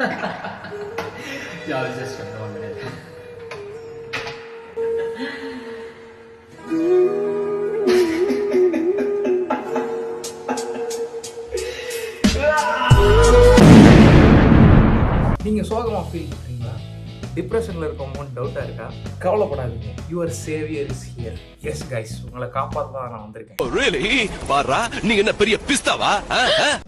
Yeah, I was just joking, 1 minute. நீங்கள் சோகமாக feel பண்ணுறீங்களா? டிப்ரெஷனில் இருக்கவங்க டவுட்டாக இருக்கா? கவலைப்படாதீங்க. Your Xavier is here. S guys, உங்களை காப்பாற்ற தான் நான் வந்திருக்கேன். ரியலி பாரா, நீங்க என்ன பெரிய பிஸ்தாவா?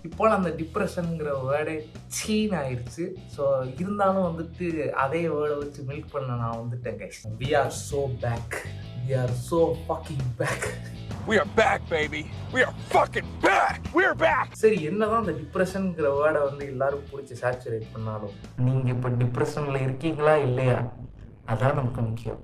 இப்போ அந்த டிப்ரெஷனுங்கிற வேர்டே சீன் ஆயிடுச்சு. ஸோ இருந்தாலும் வந்துட்டு அதே வேர்டை வச்சு மில்க் பண்ண நான் வந்துட்டேன் guys. We are so back. We are so fucking back. We are back, baby. We are fucking back. We are back. சரி, என்னதான் அந்த டிப்ரெஷனுங்கிற வேர்டை வந்து எல்லாரும் பிடிச்சி சேச்சுரேட் பண்ணாலும் நீங்க இப்போ டிப்ரெஷன்ல இருக்கீங்களா இல்லையா, அதான் நமக்கு முக்கியம்.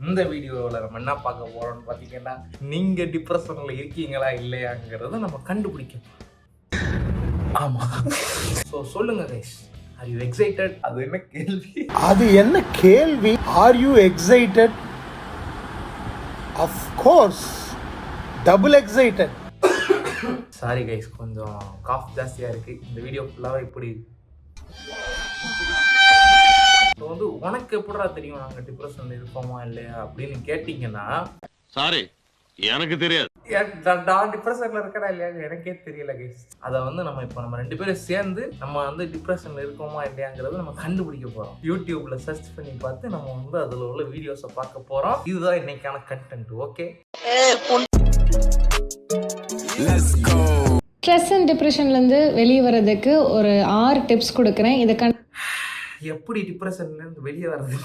இந்த வீடியோவில் நம்ம என்ன பார்க்க போறோம்னு பார்த்தீங்கன்னா, நீங்க டிப்ரெஷன்ல இருக்கீங்களா இல்லையாங்கிறத நம்ம கண்டுபிடிக்கணும். ஆமா. ஸோ சொல்லுங்க கைஸ், ஆர் யூ எக்ஸைட்டட்? அது என்ன கேள்வி? Are you excited? Of course, double excited. Sorry guys, கொஞ்சம் காஃப் ஜாஸ்தியாக இருக்கு. இந்த வீடியோ ஃபுல்லாகவே இப்படி வந்து உனக்கு எப்படா தெரியும் நாங்கள் டிப்ரெஷன்ல இருக்கோமா இல்லையா அப்படின்னு கேட்டிங்கன்னா, சாரி, எனக்கு தெரியாது. நான் டிப்ரெஷன்ல இருக்கடா இல்லையா எனக்கே தெரியல கைஸ். அதை வந்து நம்ம 2 பேரும் சேர்ந்து நம்ம வந்து டிப்ரெஷன்ல இருக்கோமா இல்லையாங்கிறத நம்ம கண்டுபிடிக்க போறோம். யூடியூப்ல சர்ச் பண்ணி பார்த்து நம்ம வந்து அதுல உள்ள வீடியோஸை பார்க்க போறோம். இதுதான் இன்னைக்கான கண்டென்ட். ஓகே, ஸ்ட்ரெஸ் அண்ட் டிப்ரெஷன்லேருந்து வெளியே வர்றதுக்கு ஒரு 6 டிப்ஸ் கொடுக்குறேன். இதை எப்படி டிப்ரெஷன்ல இருந்து வெளியே வர்றது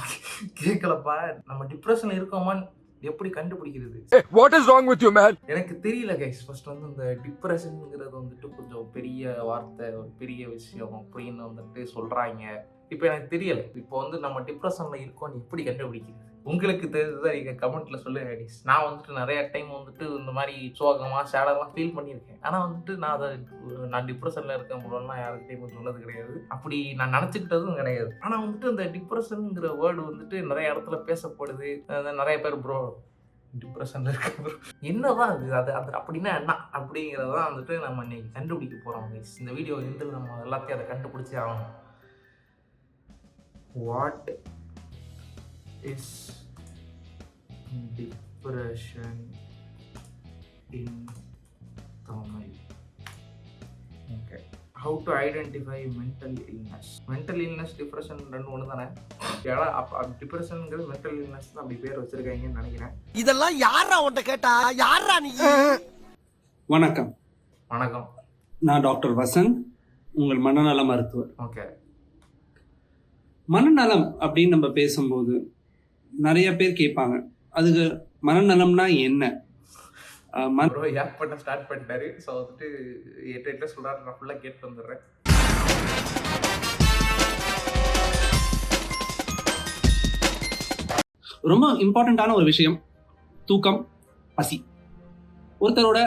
கேட்கலப்பா. நம்ம டிப்ரெஷன்ல இருக்கோமான்னு எப்படி கண்டுபிடிக்கிறது? What is wrong with you, man? எனக்கு தெரியல கைஸ். ஃபர்ஸ்ட் வந்து இந்த டிப்ரெஷன்ங்கிறது வந்துட்டு கொஞ்சம் பெரிய வார்த்தை, ஒரு பெரிய விஷயம் அப்படின்னு வந்துட்டு சொல்றாங்க. இப்போ எனக்கு தெரியல. இப்போ வந்து நம்ம டிப்ரெஷன்ல இருக்கோம்னு எப்படி கண்டுபிடிக்கிறது? உங்களுக்கு தெரிஞ்சதா நீங்க கமெண்ட்ல சொல்லுங்க கைஸ். நான் வந்துட்டு நிறைய டைம் வந்துட்டு இந்த மாதிரி சோகமா சேடெல்லாம் ஃபீல் பண்ணியிருக்கேன். ஆனா வந்துட்டு நான் டிப்ரெஷன்ல இருக்கேன் போலலாம் யாருக்கிட்டையும் சொன்னது கிடையாது. அப்படி நான் நினைச்சுக்கிட்டதும் கிடையாது. ஆனா வந்துட்டு இந்த டிப்ரெஷனுங்கிற வேர்டு வந்துட்டு நிறைய இடத்துல பேசப்படுது. நிறைய பேர் ப்ரோ டிப்ரெஷன்ல இருக்கு, என்னதான் அது அப்படின்னா என்ன அப்படிங்கிறதான் வந்துட்டு நம்ம இன்னைக்கு கண்டுபிடிக்க போறோம் கைஸ். இந்த வீடியோ இருந்து நம்ம எல்லாத்தையும் அதை கண்டுபிடிச்சே ஆகணும். What is depression in Tamil? Okay, how to identify mental illness. mental illness depression ரெண்டு ஒன்று தானே. ஏன்னா டிப்ரெஷனுங்கிறது மென்டல் இல்னஸ் தான் அப்படி பேர் வச்சிருக்காங்கன்னு நினைக்கிறேன். இதெல்லாம் யாரா உன்கிட்ட கேட்டா? யாரா நீ? வணக்கம். வணக்கம், நான் டாக்டர் வசந்த், உங்கள் மனநல மருத்துவர். ஓகே. மனநலம் அப்படின்னு நம்ம பேசும்போது நிறைய பேர் கேட்பாங்க, அதுக்கு மனநலம்னா என்ன? பண்ண ஸ்டார்ட் பண்ணிட்டாரு. ஸோ வந்துட்டு எட்ட சொல்றாரு, நான் ஃபுல்லாக கேட்டு வந்துடுறேன். ரொம்ப இம்பார்ட்டண்ட்டான ஒரு விஷயம் தூக்கம், பசி. ஒருத்தரோட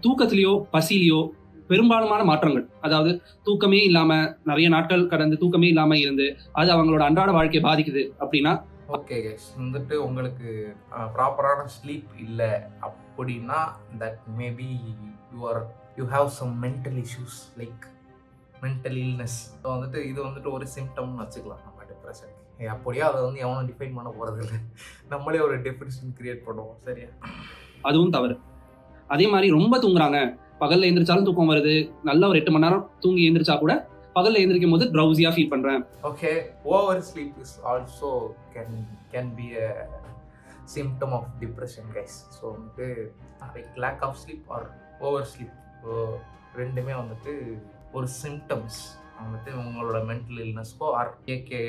தூக்கத்திலேயோ பசிலேயோ பெரும்பாலான மாற்றங்கள், அதாவது தூக்கமே இல்லாம நிறைய நாட்கள் கடந்து தூக்கமே இல்லாம இருந்து அது அவங்களோட அன்றாட வாழ்க்கையை பாதிக்குது அப்படின்னா, ஓகே கைஸ், வந்துட்டு உங்களுக்கு ப்ராப்பரான ஸ்லீப் இல்லை அப்படின்னா that maybe you have some mental issues like mental illness. So வந்துட்டு இது வந்துட்டு ஒரு சிம்டம்னு வச்சுக்கலாம் நம்ம டிப்ரெஷன். அப்படியே அதை வந்து எவனும் டிஃபைன் பண்ண போகிறது இல்லை, நம்மளே ஒரு டெஃபினிஷன் கிரியேட் பண்ணுவோம். சரியா? அதுவும் தவறு. அதே மாதிரி ரொம்ப தூங்குறாங்க, பகல்ல எழுந்திரிச்சாலும் தூக்கம் வருது, நல்ல ஒரு 8 மணி நேரம் தூங்கி எழுந்திரிச்சா கூட பகல்ல எழுந்திரிக்கும் போது ட்ரௌசியா ஃபீல் பண்றேன். Okay, over sleep is also can be a symptom of depression guys. So வந்துட்டு like lack of sleep or over sleep ரெண்டுமே வந்துட்டு ஒரு சிம்டம்ஸ் வந்துட்டு உங்களோட மென்டல் இல்னஸ்க்கோ ஆர் ஏகே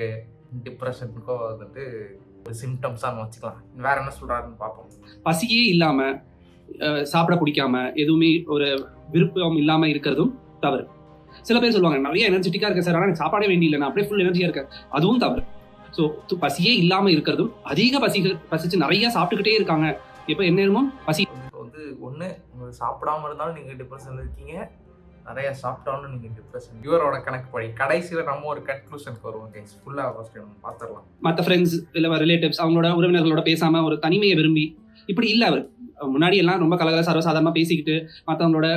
டிப்ரெஷனுக்கோ வந்துட்டு ஒரு சிம்டம்ஸாக வச்சுக்கலாம். வேற என்ன சொல்றாருன்னு பார்ப்போம். பசியே இல்லாம சாப்பிட பிடிக்காம எதுவுமே ஒரு விருப்பம் இல்லாம இருக்கிறதும் தவறு. சில பேர் சொல்லுவாங்க, நிறைய எனர்ஜெட்டிக்கா இருக்க சார், ஆனால் எனக்கு சாப்பாடே வேண்டியில்லை, நான் அப்படியே ஃபுல் எனர்ஜியா இருக்கேன். அதுவும் தவறு. ஸோ பசியே இல்லாம இருக்கிறதும், அதிக பசிச்சு நிறைய சாப்பிட்டுக்கிட்டே இருக்காங்க, இப்போ என்ன பசி வந்து ஒன்று உங்களுக்கு சாப்பிடாம இருந்தாலும் நீங்கள் டிப்ரெஷன் இருக்கீங்க, நிறைய சாப்பிட்டாலும் நீங்கள் டிப்ரெஷன். இவரோட கணக்கு படி கடைசியில் நம்ம ஒரு கன்க்ளூஷனுக்கு வருவோம் கைஸ். ஃபுல்லாக ஃபர்ஸ்ட் நம்ம பார்த்துடலாம். மற்ற ஃப்ரெண்ட்ஸ் இல்லை ரிலேட்டிவ்ஸ் அவங்களோட உறவினர்களோட பேசாம ஒரு தனிமையை விரும்பி இப்படி இல்லை அவர். முன்னாடி எல்லாம் ரொம்ப கலகல சர்வசாதாரணமாக பேசிக்கிட்டு மற்றவங்களோட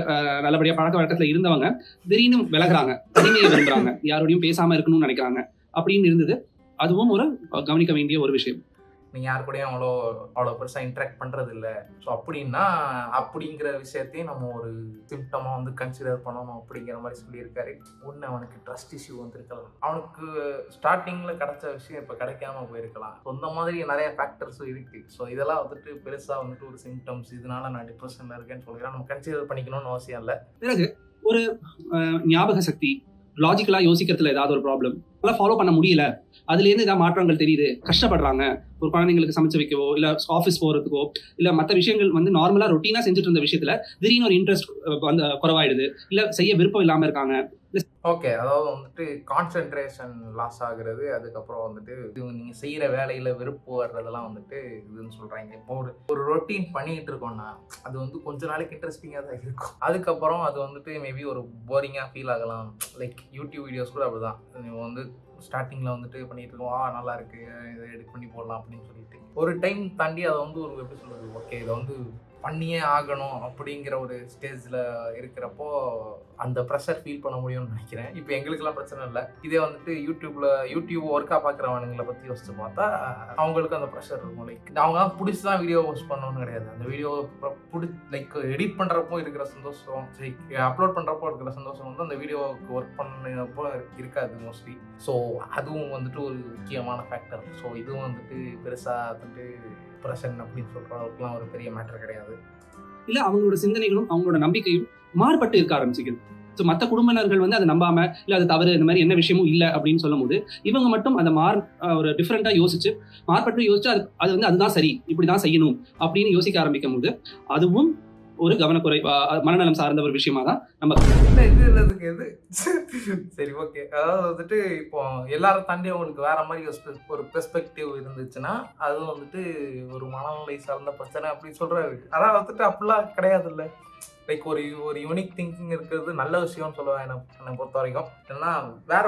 நல்லபடியாக பழக்க வழக்கத்தில் இருந்தவங்க திடீர்னு விலகுறாங்க, தனிமையை விரும்புகிறாங்க, யாரோடையும் பேசாமல் இருக்கணும்னு நினைக்கிறாங்க அப்படின்னு இருந்தது. அதுவும் ஒரு கவனிக்க வேண்டிய ஒரு விஷயம். நீங்கள் யாரு கூடயும் அவ்வளோ பெருசாக இன்ட்ராக்ட் பண்ணுறது இல்லை. ஸோ அப்படின்னா அப்படிங்கிற விஷயத்தையும் நம்ம ஒரு சிம்டமாக வந்து கன்சிடர் பண்ணணும் அப்படிங்கிற மாதிரி சொல்லியிருக்காரு. ஒன்று, அவனுக்கு ட்ரஸ்ட் இஷ்யூ வந்துருக்கலாம், அவனுக்கு ஸ்டார்டிங்கில் கிடைச்ச விஷயம் இப்போ கிடைக்காம போயிருக்கலாம். ஸோ இந்த மாதிரி நிறைய ஃபேக்டர்ஸும் இருக்குது. ஸோ இதெல்லாம் வந்துட்டு பெருசாக வந்துட்டு ஒரு சிம்டம்ஸ், இதனால நான் டிப்ரெஷனில் இருக்கேன்னு சொல்லிக்கிறேன், நம்ம கன்சிடர் பண்ணிக்கணும்னு அவசியம் இல்லை. பிறகு ஒரு ஞாபக சக்தி, லாஜிக்கலாக யோசிக்கிறதுல ஏதாவது ஒரு ப்ராப்ளம், அதெல்லாம் ஃபாலோ பண்ண முடியல, அதுலேருந்து ஏதாவது மாற்றங்கள் தெரியுது, கஷ்டப்படுறாங்க, ஒரு குழந்தைங்களுக்கு சமைச்சு வைக்கவோ இல்லை ஆஃபீஸ் போகிறதுக்கோ இல்லை மற்ற விஷயங்கள் வந்து நார்மலாக ரொட்டீனாக செஞ்சுட்டு இருந்த விஷயத்தில் திடீர்னு ஒரு இன்ட்ரெஸ்ட் வந்து குறைவாயிடுது, இல்லை செய்ய விருப்பம் இல்லாமல் இருக்காங்க. ஓகே, அதாவது வந்துட்டு கான்சென்ட்ரேஷன் லாஸ் ஆகுறது, அதுக்கப்புறம் வந்துட்டு நீங்கள் செய்கிற வேலையில் வெறுப்பு வர்றதெல்லாம் வந்துட்டு இதுன்னு சொல்கிறாங்க. இப்போ ஒரு ரொட்டீன் பண்ணிக்கிட்டு இருக்கோம்னா அது வந்து கொஞ்ச நாளைக்கு இன்ட்ரெஸ்டிங்காக தான் இருக்கும், அதுக்கப்புறம் அது வந்துட்டு மேபி ஒரு போரிங்காக ஃபீல் ஆகலாம். லைக் யூடியூப் வீடியோஸ் கூட அப்படி தான். நீங்கள் வந்து ஸ்டார்டிங்கில் வந்துட்டு பண்ணிகிட்டு இருக்கோம், நல்லா இருக்குது, இதை எடிட் பண்ணி போடலாம் அப்படின்னு சொல்லிட்டு ஒரு டைம் தாண்டி அதை வந்து ஒரு எப்படி சொல்கிறது, ஓகே இதை வந்து பண்ணியே ஆகணும் அப்படிங்கிற ஒரு ஸ்டேஜில் இருக்கிறப்போ அந்த ப்ரெஷர் ஃபீல் பண்ண முடியும்னு நினைக்கிறேன். இப்போ எங்களுக்கெல்லாம் பிரச்சனை இல்லை. இதே வந்துட்டு யூடியூப் ஒர்க்காக பார்க்குறவனுங்களை பற்றி யோசிச்சு பார்த்தா அவங்களுக்கு அந்த ப்ரெஷர் இருக்கும். லைக் அவங்க பிடிச்சி தான் வீடியோ போஸ்ட் பண்ணணும்னு கிடையாது, அந்த வீடியோ லைக் எடிட் பண்ணுறப்போ இருக்கிற சந்தோஷம், சரி அப்லோட் பண்ணுறப்போ இருக்கிற சந்தோஷம் வந்து அந்த வீடியோவுக்கு ஒர்க் பண்ணப்போ இருக்காது மோஸ்ட்லி. ஸோ அதுவும் வந்துட்டு ஒரு முக்கியமான ஃபேக்டர். ஸோ இதுவும் வந்துட்டு பெருசாக வந்துட்டு டிப்ரெஷன் அப்படின்னு சொல்கிற அளவுக்குலாம் ஒரு பெரிய மேட்டர் கிடையாது. இல்லை அவங்களோட சிந்தனைகளும் அவங்களோட நம்பிக்கையும் மாறுபட்டு இருக்க ஆரம்பிச்சுக்குது. ஸோ மற்ற குடும்பினர்கள் வந்து அதை நம்பாமல் இல்லை அது தவறு, இந்த மாதிரி என்ன விஷயமும் இல்லை அப்படின்னு சொல்லும் போது இவங்க மட்டும் அந்த ஒரு டிஃப்ரெண்ட்டாக யோசிச்சு மாறுபட்டு யோசிச்சு அது வந்து அதுதான் சரி, இப்படி தான் செய்யணும் அப்படின்னு யோசிக்க ஆரம்பிக்கும் போது அதுவும் ஒரு கவனக்குறை, மனநலம் சார்ந்த ஒரு விஷயமா தான் நம்ம இது சரி ஓகே. அதாவது வந்துட்டு இப்போ எல்லாரும் தாண்டி அவங்களுக்கு வேற மாதிரி ஒரு பெர்ஸ்பெக்டிவ் இருந்துச்சுன்னா அது வந்துட்டு ஒரு மனநிலை சார்ந்த பிரச்சனை அப்படின்னு சொல்றாரு. ஆனால் வந்துட்டு அப்படிலாம் கிடையாது இல்லை. லைக் ஒரு யூனிக் திங்கிங் இருக்கிறது நல்ல விஷயம்னு சொல்லுவேன் என்னை பொறுத்த வரைக்கும். ஏன்னா வேற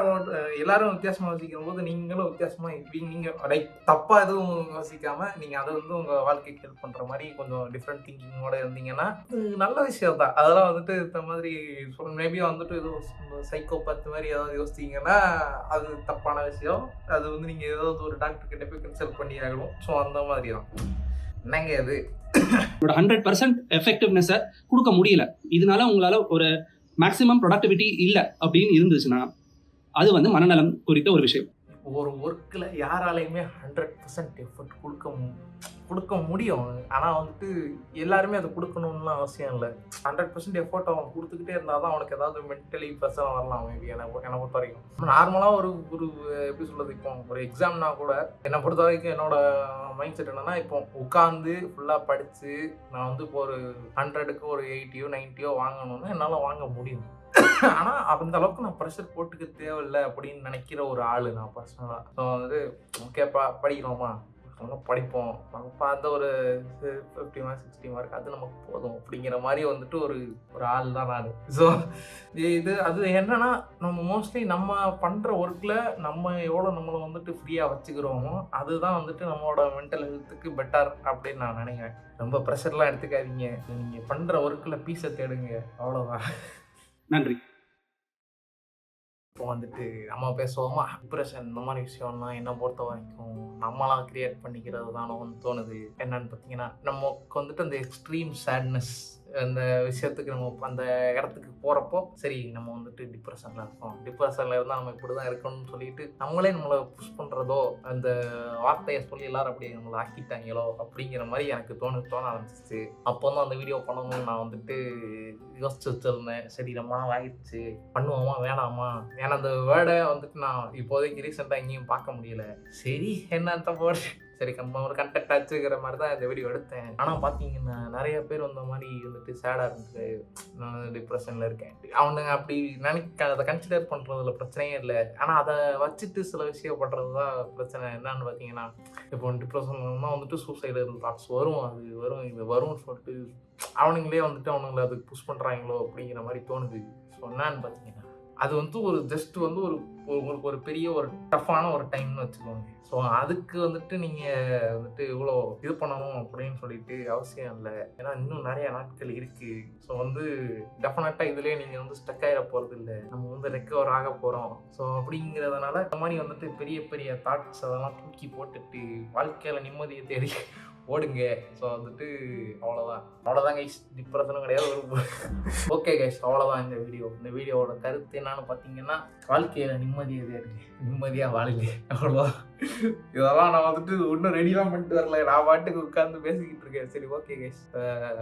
எல்லாரும் வித்தியாசமாக யோசிக்கும் போது நீங்களும் வித்தியாசமாக இப்படி நீங்கள் லைக் தப்பாக எதுவும் யோசிக்காம நீங்கள் அதை வந்து உங்கள் வாழ்க்கைக்கு ஹெல்ப் பண்ணுற மாதிரி கொஞ்சம் டிஃப்ரெண்ட் திங்கிங்கோட இருந்தீங்கன்னா நல்ல விஷயம் தான். அதெல்லாம் வந்துட்டு இந்த மாதிரி மேபி வந்துட்டு எதுவும் சைக்கோபாத் மாதிரி ஏதாவது யோசிச்சிங்கன்னா அது தப்பான விஷயம். அது வந்து நீங்கள் ஏதாவது ஒரு டாக்டர் கிட்ட போய் கன்சல்ட் பண்ணி ஆகணும். ஸோ அந்த மாதிரி தான். என்னங்க அது 100% எஃபெக்டிவ்னஸை கொடுக்க முடியல, இதனால உங்களால ஒரு மேக்ஸிமம் ப்ரொடக்டிவிட்டி இல்லை அப்படின்னு இருந்துச்சுன்னா அது வந்து மனநலம் குறித்த ஒரு விஷயம். ஒரு ஒர்க்கில் யாராலையுமே 100% எஃபர்ட் கொடுக்க முடியும். ஆனால் வந்துட்டு எல்லாருமே அதை கொடுக்கணும்லாம் அவசியம் இல்லை. 100% எஃபர்ட் அவன் கொடுத்துக்கிட்டே இருந்தால் தான் அவனுக்கு ஏதாவது மென்டலி பிரச்சனை வரலாம் மேபி என்னை பொறுத்த வரைக்கும். நார்மலாக ஒரு எப்படி சொல்கிறது, இப்போ ஒரு எக்ஸாம்னா கூட என்னை பொறுத்த வரைக்கும் என்னோட மைண்ட் செட் என்னன்னா, இப்போ உட்காந்து ஃபுல்லாக படித்து நான் வந்து இப்போ ஒரு 100க்கு ஒரு 80யோ 90யோ வாங்கணும்னா என்னால் வாங்க முடியும். ஆனால் அந்த அளவுக்கு நான் ப்ரெஷர் போட்டுக்க தேவையில்லை அப்படின்னு நினைக்கிற ஒரு ஆள் நான் பர்சனலாக. ஸோ வந்துட்டு ஓகேப்பா படிக்கிறோமா, படிப்போம், அந்த ஒரு 50 மார்க் 60 மார்க் அது நமக்கு போதும் அப்படிங்கிற மாதிரி வந்துட்டு ஒரு ஆள் தான் நான். ஸோ அது என்னன்னா நம்ம மோஸ்ட்லி நம்ம பண்ணுற ஒர்க்கில் நம்ம எவ்வளோ நம்மளை வந்துட்டு ஃப்ரீயாக வச்சுக்கிறோமோ அதுதான் வந்துட்டு நம்மளோட மென்டல் ஹெல்த்துக்கு பெட்டர் அப்படின்னு நான் நினைக்கிறேன். ரொம்ப ப்ரெஷர்லாம் எடுத்துக்காதீங்க, நீங்கள் பண்ணுற ஒர்க்கில் பீஸை தேடுங்க, அவ்வளோதான். நன்றி. இப்போ வந்துட்டு நம்ம பேசுவோமா, டிப்ரெஷன் இந்த மாதிரி விஷயம்லாம் என்னை பொறுத்த வரைக்கும் நம்மளாம் கிரியேட் பண்ணிக்கிறது தானோன்னு தோணுது. என்னன்னு பார்த்தீங்கன்னா நமக்கு வந்துட்டு அந்த எக்ஸ்ட்ரீம் சேட்னஸ் அந்த விஷயத்துக்கு நம்ம அந்த இடத்துக்கு போகிறப்போ சரி நம்ம வந்துட்டு டிப்ரெஷனில் இருக்கோம், டிப்ரெஷனில் இருந்தால் நம்ம இப்படி தான் இருக்கணும்னு சொல்லிட்டு நம்மளே நம்மளை புஷ் பண்ணுறதோ அந்த வார்த்தையை சொல்லி எல்லாரும் அப்படி நம்மளை ஆக்கிட்டாங்களோ அப்படிங்கிற மாதிரி எனக்கு தோண ஆரம்பிச்சிச்சு. அப்போ வந்து அந்த வீடியோ பண்ணணும்னு நான் வந்துட்டு யோசிச்சு வச்சுருந்தேன். சரி ரொம்ப நாள் ஆகிடுச்சு, பண்ணுவோமா வேணாமா, ஏன்னா அந்த வேர்டை வந்துட்டு நான் இப்போதைக்கு ரீசெண்டாக எங்கேயும் பார்க்க முடியல. சரி என்னத்த போடு, சரி நம்ம ஒரு கண்டெக்ட் ஆச்சுக்கிற மாதிரி தான் இந்த வீடியோ எடுத்தேன். ஆனால் பார்த்தீங்கன்னா நிறைய பேர் வந்த மாதிரி வந்துட்டு சேடாக இருந்துச்சு, நான் டிப்ரெஷனில் இருக்கேன் அவனுங்க அப்படி அதை கன்சிடர் பண்ணுறதுல பிரச்சனையே இல்லை. ஆனால் அதை வச்சுட்டு சில விஷயம் பண்ணுறது தான் பிரச்சனை. என்னன்னு பார்த்தீங்கன்னா இப்போ டிப்ரெஷன்லாம் வந்துட்டு சூசைடல் தாட்ஸ் வரும், அது வரும் இது வரும்னு சொல்லிட்டு அவனுங்களே வந்துட்டு அவனுங்களை அதுக்கு புஷ் பண்ணுறாங்களோ அப்படிங்கிற மாதிரி தோணுது. ஸோ என்னன்னு பார்த்தீங்கன்னா அது வந்து ஒரு ஜஸ்ட் வந்து ஒரு உங்களுக்கு ஒரு பெரிய ஒரு டஃப்பான ஒரு டைம்னு வச்சுக்கோங்க. ஸோ அதுக்கு வந்துட்டு நீங்கள் வந்துட்டு இவ்வளோ இது பண்ணணும் அப்படின்னு சொல்லிட்டு அவசியம் இல்லை. ஏன்னா இன்னும் நிறைய நாட்கள் இருக்குது. ஸோ வந்து டெஃபினட்டாக இதுலேயே நீங்கள் வந்து ஸ்டக் ஆகிட போகிறது இல்லை. நம்ம வந்து ரெக்கவர் ஆக போகிறோம். ஸோ அப்படிங்கிறதுனால இந்த மாதிரி வந்துட்டு பெரிய பெரிய தாட்ஸ் அதெல்லாம் தூக்கி போட்டுட்டு வாழ்க்கையில் நிம்மதியை தேடி ஓடுங்க. ஸோ வந்துட்டு அவ்வளோதான் கைஸ். டிப்ரெஷனும் கிடையாது ஒரு ஓகே கைஸ், அவ்வளோதான் இந்த வீடியோ. இந்த வீடியோவோட கருத்து என்னன்னு பார்த்தீங்கன்னா, வாழ்க்கையில் நிம்மதியை தேடுங்க, நிம்மதியாக வாழுங்க, அவ்வளோதான். இதெல்லாம் நான் வந்துட்டு இன்னும் ரெடிலாம் பண்ணிட்டு வரல, நான் பாட்டுக்கு உட்காந்து பேசிக்கிட்டு இருக்கேன். சரி ஓகே கைஸ்,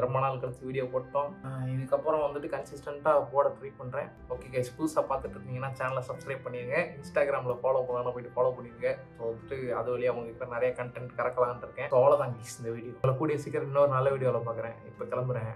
ரொம்ப நாள் கழிச்சு வீடியோ போட்டோம். இதுக்கப்புறம் வந்துட்டு கன்சிஸ்டண்ட்டாக போட ட்ரை பண்ணுறேன். ஓகே கைஸ், புதுசாக பார்த்துட்டு இருந்தீங்கன்னா சேனலை சப்ஸ்கிரைப் பண்ணிடுங்க. இன்ஸ்டாகிராமில் ஃபாலோ பண்ணலாம், போயிட்டு ஃபாலோ பண்ணிடுங்க. ஸோ வந்துட்டு அது வழியாக உங்ககிட்ட நிறைய கண்டென்ட் கறக்கலான்னு இருக்கேன். ஸோ அவ்வளோதான் கைஸ் இந்த வீடியோ. உங்களை கூடிய சீக்கிரம் இன்னொரு நல்ல வீடியோவில் பார்க்குறேன். இப்போ கிளம்புறேன்.